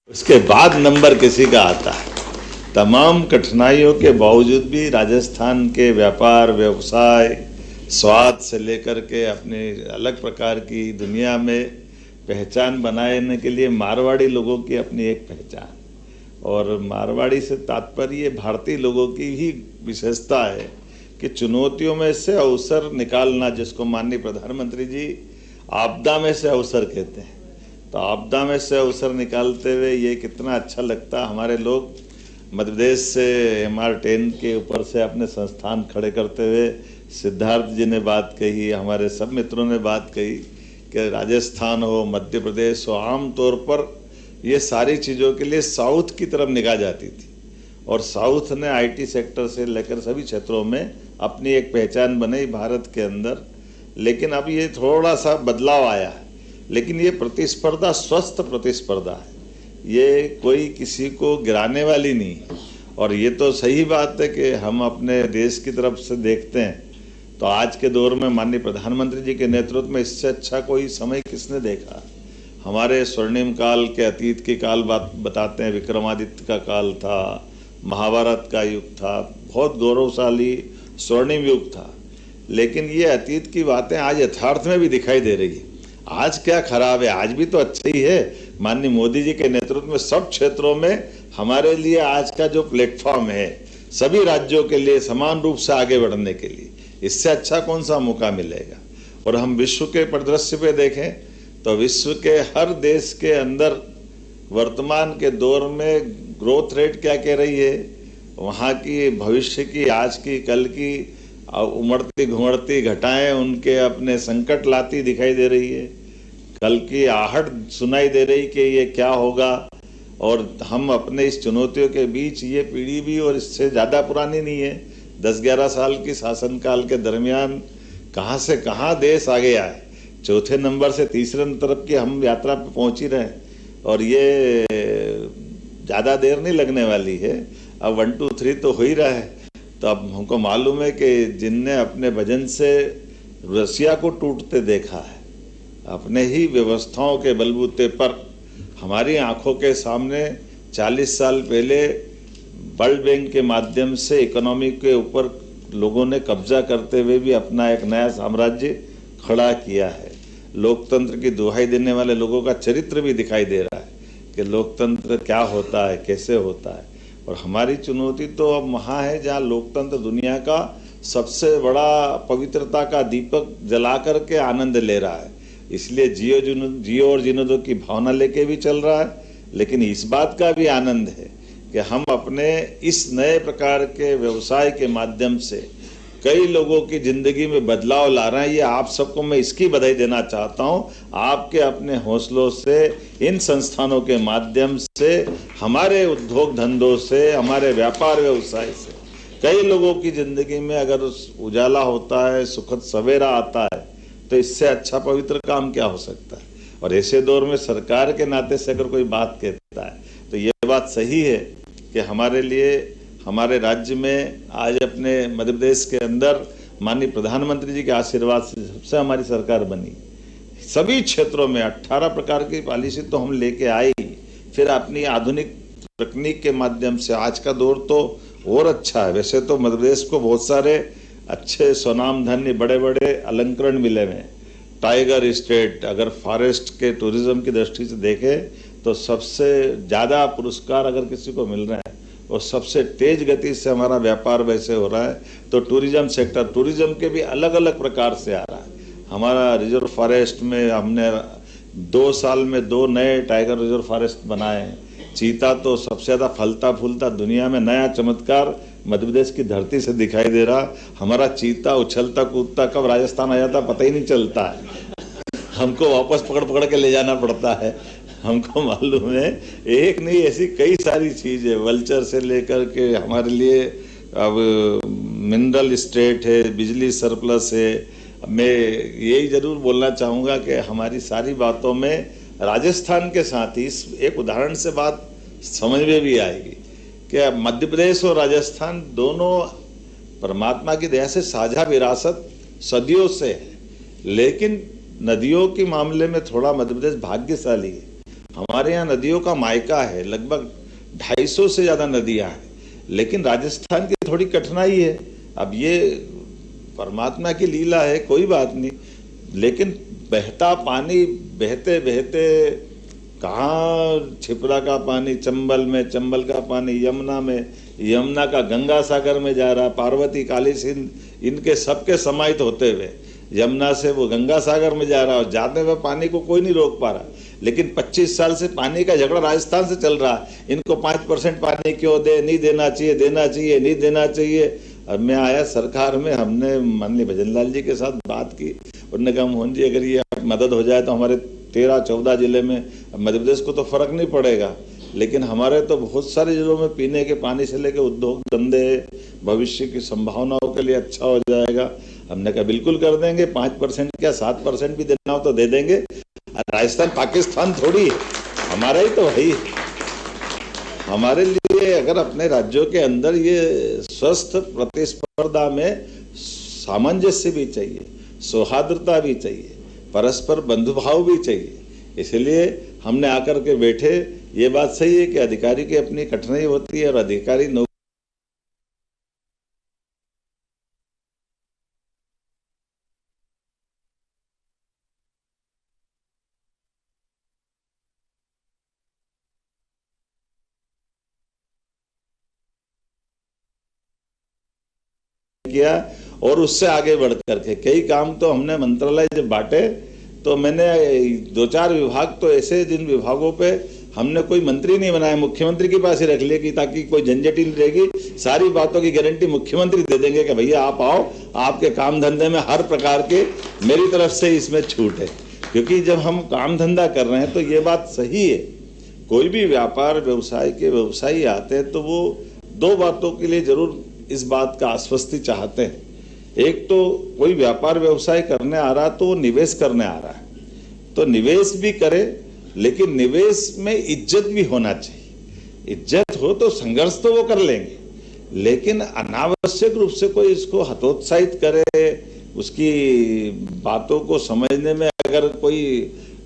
उसके बाद नंबर किसी का आता है। तमाम कठिनाइयों के बावजूद भी राजस्थान के व्यापार व्यवसाय स्वाद से लेकर के अपने अलग प्रकार की दुनिया में पहचान बनाने के लिए मारवाड़ी लोगों की अपनी एक पहचान, और मारवाड़ी से तात्पर्य भारतीय लोगों की ही विशेषता है कि चुनौतियों में से अवसर निकालना, जिसको माननीय प्रधानमंत्री जी आपदा में से अवसर कहते हैं। तो आपदा में से अवसर निकालते हुए ये कितना अच्छा लगता। हमारे लोग मध्य प्रदेश से MR10 के ऊपर से अपने संस्थान खड़े करते हुए सिद्धार्थ जी ने बात कही, हमारे सब मित्रों ने बात कही कि राजस्थान हो, मध्य प्रदेश हो, आम तौर पर ये सारी चीज़ों के लिए साउथ की तरफ निगाह जाती थी, और साउथ ने IT सेक्टर से लेकर सभी क्षेत्रों में अपनी एक पहचान बनाई भारत के अंदर। लेकिन अब ये थोड़ा सा बदलाव आया है, लेकिन ये प्रतिस्पर्धा स्वस्थ प्रतिस्पर्धा है, ये कोई किसी को गिराने वाली नहीं है। और ये तो सही बात है कि हम अपने देश की तरफ से देखते हैं तो आज के दौर में माननीय प्रधानमंत्री जी के नेतृत्व में इससे अच्छा कोई समय किसने देखा। हमारे स्वर्णिम काल के अतीत की काल बात बताते हैं, विक्रमादित्य का काल था, महाभारत का युग था, बहुत गौरवशाली स्वर्णिम युग था। लेकिन ये अतीत की बातें आज यथार्थ में भी दिखाई दे रही है। आज क्या खराब है, आज भी तो अच्छा ही है। माननीय मोदी जी के नेतृत्व में सब क्षेत्रों में हमारे लिए आज का जो प्लेटफॉर्म है सभी राज्यों के लिए समान रूप से आगे बढ़ने के लिए, इससे अच्छा कौन सा मौका मिलेगा। और हम विश्व के परिदृश्य पे देखें तो विश्व के हर देश के अंदर वर्तमान के दौर में ग्रोथ रेट क्या कह रही है, वहाँ की भविष्य की, आज की, कल की उमड़ती घुमड़ती घटाएं उनके अपने संकट लाती दिखाई दे रही है। कल की आहट सुनाई दे रही कि ये क्या होगा। और हम अपने इस चुनौतियों के बीच, ये पीढ़ी भी और इससे ज़्यादा पुरानी नहीं है, 10-11 साल की शासनकाल के दरमियान कहाँ से कहाँ देश आगे आए, चौथे नंबर से तीसरे तरफ की हम यात्रा पे पहुँच ही रहे हैं। और ये ज़्यादा देर नहीं लगने वाली है, अब 1 2 3 तो हो ही रहा है। तो अब हमको मालूम है कि जिनने अपने वजन से रसिया को टूटते देखा है, अपने ही व्यवस्थाओं के बलबूते पर हमारी आंखों के सामने 40 साल पहले वर्ल्ड बैंक के माध्यम से इकोनॉमी के ऊपर लोगों ने कब्जा करते हुए भी अपना एक नया साम्राज्य खड़ा किया है। लोकतंत्र की दुहाई देने वाले लोगों का चरित्र भी दिखाई दे रहा है कि लोकतंत्र क्या होता है, कैसे होता है। और हमारी चुनौती तो अब वहाँ है जहाँ लोकतंत्र दुनिया का सबसे बड़ा पवित्रता का दीपक जला करके आनंद ले रहा है। इसलिए जियो और जीने दो की भावना लेके भी चल रहा है, लेकिन इस बात का भी आनंद है कि हम अपने इस नए प्रकार के व्यवसाय के माध्यम से कई लोगों की जिंदगी में बदलाव ला रहे हैं। ये आप सबको मैं इसकी बधाई देना चाहता हूँ। आपके अपने हौसलों से, इन संस्थानों के माध्यम से, हमारे उद्योग धंधों से, हमारे व्यापार व्यवसाय से कई लोगों की जिंदगी में अगर उजाला होता है, सुखद सवेरा आता है, तो इससे अच्छा पवित्र काम क्या हो सकता है। और ऐसे दौर में सरकार के नाते से अगर कोई बात कहता है तो ये बात सही है कि हमारे लिए, हमारे राज्य में आज अपने मध्य प्रदेश के अंदर माननीय प्रधानमंत्री जी के आशीर्वाद से सबसे हमारी सरकार बनी। सभी क्षेत्रों में 18 प्रकार की पॉलिसी तो हम लेके आई, फिर अपनी आधुनिक तकनीक के माध्यम से आज का दौर तो और अच्छा है। वैसे तो मध्य प्रदेश को बहुत सारे अच्छे स्वनाम धन्य बड़े बड़े अलंकरण मिले हुए हैं। टाइगर स्टेट, अगर फॉरेस्ट के टूरिज्म की दृष्टि से देखें तो सबसे ज़्यादा पुरस्कार अगर किसी को मिल रहे हैं और सबसे तेज गति से हमारा व्यापार वैसे हो रहा है। तो टूरिज्म सेक्टर, टूरिज्म के भी अलग अलग प्रकार से आ रहा है। हमारा रिजर्व फॉरेस्ट में हमने 2 साल में 2 नए टाइगर रिजर्व फॉरेस्ट बनाए हैं। चीता तो सबसे ज़्यादा फलता फूलता दुनिया में नया चमत्कार मध्य प्रदेश की धरती से दिखाई दे रहा। हमारा चीता उछलता कूदता कब राजस्थान आ जाता पता ही नहीं चलता है, हमको वापस पकड़ पकड़ के ले जाना पड़ता है। हमको मालूम है एक नहीं ऐसी कई सारी चीज़ें, वल्चर से लेकर के हमारे लिए अब मिनरल स्टेट है, बिजली सरप्लस है। मैं यही जरूर बोलना चाहूँगा कि हमारी सारी बातों में राजस्थान के साथ ही इस एक उदाहरण से बात समझ में भी आएगी कि मध्य प्रदेश और राजस्थान दोनों परमात्मा की दया से साझा विरासत सदियों से है, लेकिन नदियों के मामले में थोड़ा मध्य प्रदेश भाग्यशाली है। हमारे यहाँ नदियों का मायका है, लगभग 250 से ज्यादा नदियां हैं, लेकिन राजस्थान की थोड़ी कठिनाई है। अब ये परमात्मा की लीला है, कोई बात नहीं, लेकिन बहता पानी बहते बहते कहाँ छिपरा का पानी चंबल में, चंबल का पानी यमुना में, यमुना का गंगा सागर में जा रहा, पार्वती काली सिंध इनके सबके समाहित होते हुए यमुना से वो गंगा सागर में जा रहा, और जाते हुए पानी को कोई नहीं रोक पा रहा। लेकिन 25 साल से पानी का झगड़ा राजस्थान से चल रहा है, इनको 5% पानी क्यों दे, नहीं देना चाहिए, देना चाहिए, नहीं देना चाहिए। अब मैं आया सरकार में, हमने माननीय भजन लाल जी के साथ बात की, उन्होंने कहा मोहन जी अगर ये मदद हो जाए तो हमारे 13-14 जिले में, मध्य प्रदेश को तो फर्क नहीं पड़ेगा, लेकिन हमारे तो बहुत सारे जिलों में पीने के पानी से लेकर उद्योग धंधे, भविष्य की संभावनाओं के लिए अच्छा हो जाएगा। हमने कहा बिल्कुल कर देंगे, 5% क्या 7% भी देना हो तो दे देंगे। राजस्थान पाकिस्तान थोड़ी है, हमारा ही तो है। हमारे लिए अगर अपने राज्यों के अंदर ये स्वस्थ प्रतिस्पर्धा में सामंजस्य भी चाहिए, सौहार्दता भी चाहिए, परस्पर बंधुभाव भी चाहिए, इसलिए हमने आकर के बैठे। ये बात सही है कि अधिकारी की अपनी कठिनाई होती है और अधिकारी किया, और उससे आगे बढ़ करके कई काम तो हमने मंत्रालय जब बांटे तो मैंने 2-4 विभाग तो ऐसे, जिन विभागों पे हमने कोई मंत्री नहीं बनाया, मुख्यमंत्री के पास ही रख लिया कि ताकि कोई झंझट ही नहीं रहेगी, सारी बातों की गारंटी मुख्यमंत्री दे देंगे कि भैया आप आओ, आपके काम धंधे में हर प्रकार के मेरी तरफ से इसमें छूट है। क्योंकि जब हम काम धंधा कर रहे हैं तो ये बात सही है, कोई भी व्यापार व्यवसाय के व्यवसायी आते हैं तो वो 2 बातों के लिए जरूर इस बात का आश्वस्ति चाहते हैं। एक तो कोई व्यापार व्यवसाय करने आ रहा तो वो निवेश करने आ रहा है, तो निवेश भी करे, लेकिन निवेश में इज्जत भी होना चाहिए। इज्जत हो तो संघर्ष तो वो कर लेंगे, लेकिन अनावश्यक रूप से कोई इसको हतोत्साहित करे, उसकी बातों को समझने में अगर कोई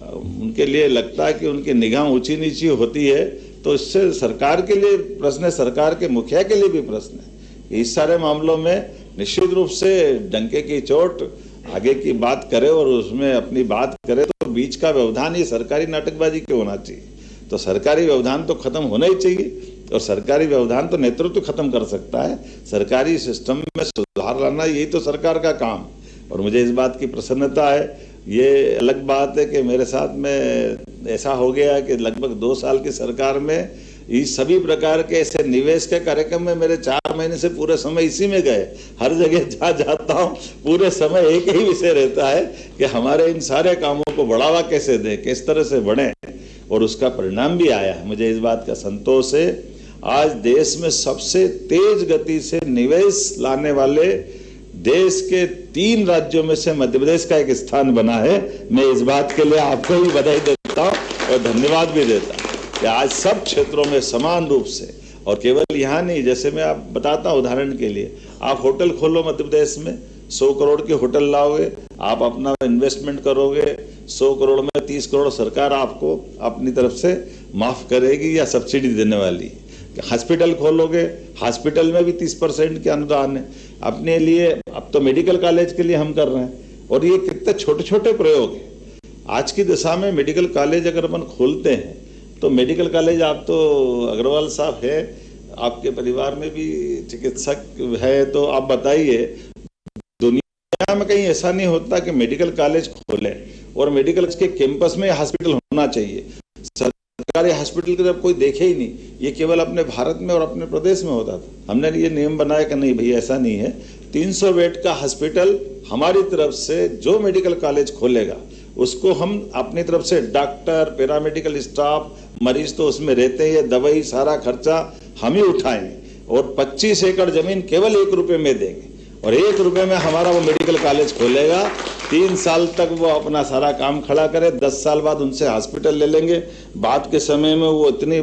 उनके लिए लगता है कि उनकी निगाह ऊंची नीची होती है, तो इससे सरकार के लिए प्रश्न है, सरकार के मुखिया के लिए भी प्रश्न है। इस सारे मामलों में निश्चित रूप से डंके की चोट आगे की बात करे और उसमें अपनी बात करे, तो बीच का व्यवधान ये सरकारी नाटकबाजी क्यों होना चाहिए? तो सरकारी व्यवधान तो खत्म होना ही चाहिए, और सरकारी व्यवधान तो नेतृत्व खत्म कर सकता है। सरकारी सिस्टम में सुधार लाना यही तो सरकार का काम, और मुझे इस बात की प्रसन्नता है। ये अलग बात है कि मेरे साथ में ऐसा हो गया कि लगभग 2 साल की सरकार में इस सभी प्रकार के ऐसे निवेश के कार्यक्रम में मेरे 4 महीने से पूरे समय इसी में गए। हर जगह जहाँ जाता हूँ पूरे समय एक ही विषय रहता है कि हमारे इन सारे कामों को बढ़ावा कैसे दें, किस तरह से बढ़े, और उसका परिणाम भी आया है। मुझे इस बात का संतोष है। आज देश में सबसे तेज गति से निवेश लाने वाले देश के 3 राज्यों में से मध्य प्रदेश का एक स्थान बना है। मैं इस बात के लिए आपको भी बधाई देता हूँ और धन्यवाद भी देता हूँ कि आज सब क्षेत्रों में समान रूप से, और केवल यहाँ नहीं, जैसे मैं आप बताता हूँ उदाहरण के लिए, आप होटल खोलो मध्य प्रदेश में, 100 करोड़ के होटल लाओगे, आप अपना इन्वेस्टमेंट करोगे, 100 करोड़ में 30 करोड़ सरकार आपको अपनी तरफ से माफ करेगी या सब्सिडी देने वाली है। हॉस्पिटल खोलोगे, हॉस्पिटल में भी 30% के अनुदान है अपने लिए। अब तो मेडिकल कॉलेज के लिए हम कर रहे हैं, और ये कितने छोटे छोटे प्रयोग है। आज की दिशा में मेडिकल कॉलेज अगर अपन खोलते हैं तो मेडिकल कॉलेज, आप तो अग्रवाल साहब है, आपके परिवार में भी चिकित्सक है, तो आप बताइए दुनिया में कहीं ऐसा नहीं होता कि मेडिकल कॉलेज खोले और मेडिकल के कैंपस में हॉस्पिटल होना चाहिए। सरकारी हॉस्पिटल की तरफ कोई देखे ही नहीं, ये केवल अपने भारत में और अपने प्रदेश में होता था। हमने ये नियम बनाया कि नहीं भैया ऐसा नहीं है, 300 बेड का हॉस्पिटल हमारी तरफ से जो मेडिकल कॉलेज खोलेगा उसको हम अपनी तरफ से डॉक्टर, पैरामेडिकल स्टाफ, मरीज तो उसमें रहते हैं, ये दवाई सारा खर्चा हम ही उठाएंगे, और 25 एकड़ जमीन केवल 1 रुपए में देंगे, और 1 रुपए में हमारा वो मेडिकल कॉलेज खोलेगा। 3 साल तक वो अपना सारा काम खड़ा करे, 10 साल बाद उनसे हॉस्पिटल ले लेंगे। बाद के समय में वो इतनी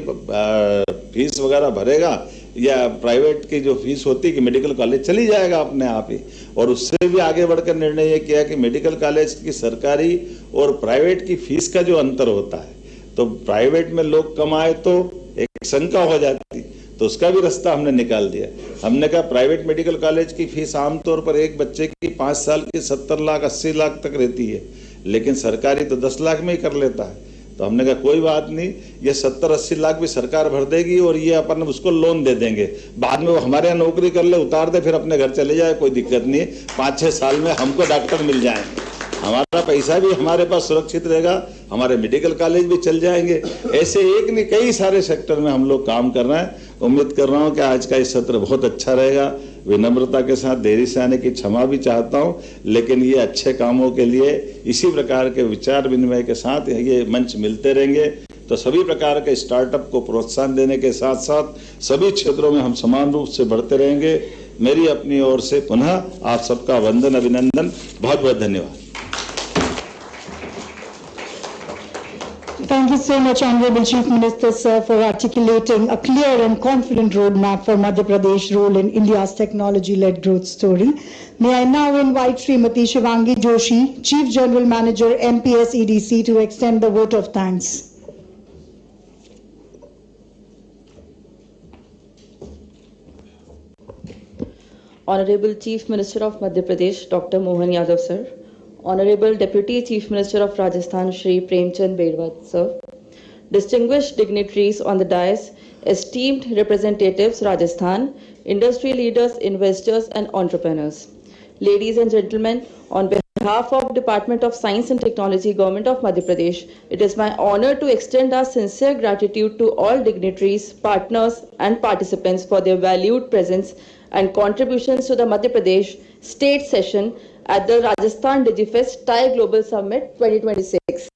फीस वगैरह भरेगा या प्राइवेट की जो फीस होती है कि मेडिकल कॉलेज चली जाएगा अपने आप ही। और उससे भी आगे बढ़कर निर्णय ये किया कि मेडिकल कॉलेज की सरकारी और प्राइवेट की फीस का जो अंतर होता है तो प्राइवेट में लोग कमाए तो एक शंका हो जाती, तो उसका भी रास्ता हमने निकाल दिया। हमने कहा प्राइवेट मेडिकल कॉलेज की फीस आमतौर पर एक बच्चे की 5 साल की 70 लाख 80 लाख तक रहती है, लेकिन सरकारी तो 10 लाख में ही कर लेता है। तो हमने कहा कोई बात नहीं, ये 70-80 लाख भी सरकार भर देगी और ये अपन उसको लोन दे देंगे, बाद में वो हमारे यहाँ नौकरी कर ले, उतार दे, फिर अपने घर चले जाए, कोई दिक्कत नहीं है। 5-6 साल में हमको डॉक्टर मिल जाएंगे, हमारा पैसा भी हमारे पास सुरक्षित रहेगा, हमारे मेडिकल कॉलेज भी चल जाएंगे। ऐसे एक नहीं कई सारे सेक्टर में हम लोग काम कर रहे हैं। उम्मीद कर रहा हूँ कि आज का इस सत्र बहुत अच्छा रहेगा। विनम्रता के साथ देरी से आने की क्षमा भी चाहता हूँ, लेकिन ये अच्छे कामों के लिए इसी प्रकार के विचार विनिमय के साथ ये मंच मिलते रहेंगे। तो सभी प्रकार के स्टार्टअप को प्रोत्साहन देने के साथ साथ सभी क्षेत्रों में हम समान रूप से बढ़ते रहेंगे। मेरी अपनी ओर से पुनः आप सबका वंदन अभिनंदन, बहुत बहुत धन्यवाद। Thank you so much, Honorable Chief Minister, sir, for articulating a clear and confident roadmap for Madhya Pradesh role in India's technology-led growth story. May I now invite Srimati Shivangi Joshi, Chief General Manager, MPS EDC, to extend the vote of thanks. Honorable Chief Minister of Madhya Pradesh, Dr. Mohan Yadav, sir. Honorable Deputy Chief Minister of Rajasthan, Shri Premchand Bedwat, sir. Distinguished dignitaries on the dais, esteemed representatives, Rajasthan, industry leaders, investors, and entrepreneurs. Ladies and gentlemen, on behalf of Department of Science and Technology, Government of Madhya Pradesh, it is my honor to extend our sincere gratitude to all dignitaries, partners, and participants for their valued presence and contributions to the Madhya Pradesh State Session at the Rajasthan DigiFest TIE Global Summit 2026.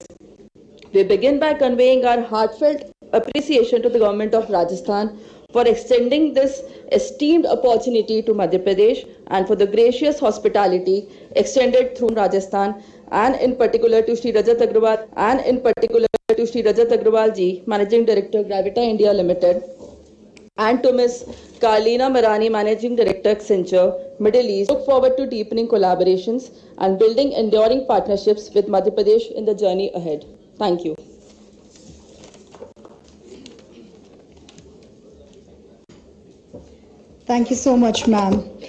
We begin by conveying our heartfelt appreciation to the Government of Rajasthan for extending this esteemed opportunity to Madhya Pradesh and for the gracious hospitality extended through Rajasthan, and in particular to Shri Rajat Agrawal ji, Managing Director, Gravita India Limited, and to Ms. Kalina Marani, Managing Director, Accenture, Middle East. Look forward to deepening collaborations and building enduring partnerships with Madhya Pradesh in the journey ahead. Thank you. Thank you so much, ma'am.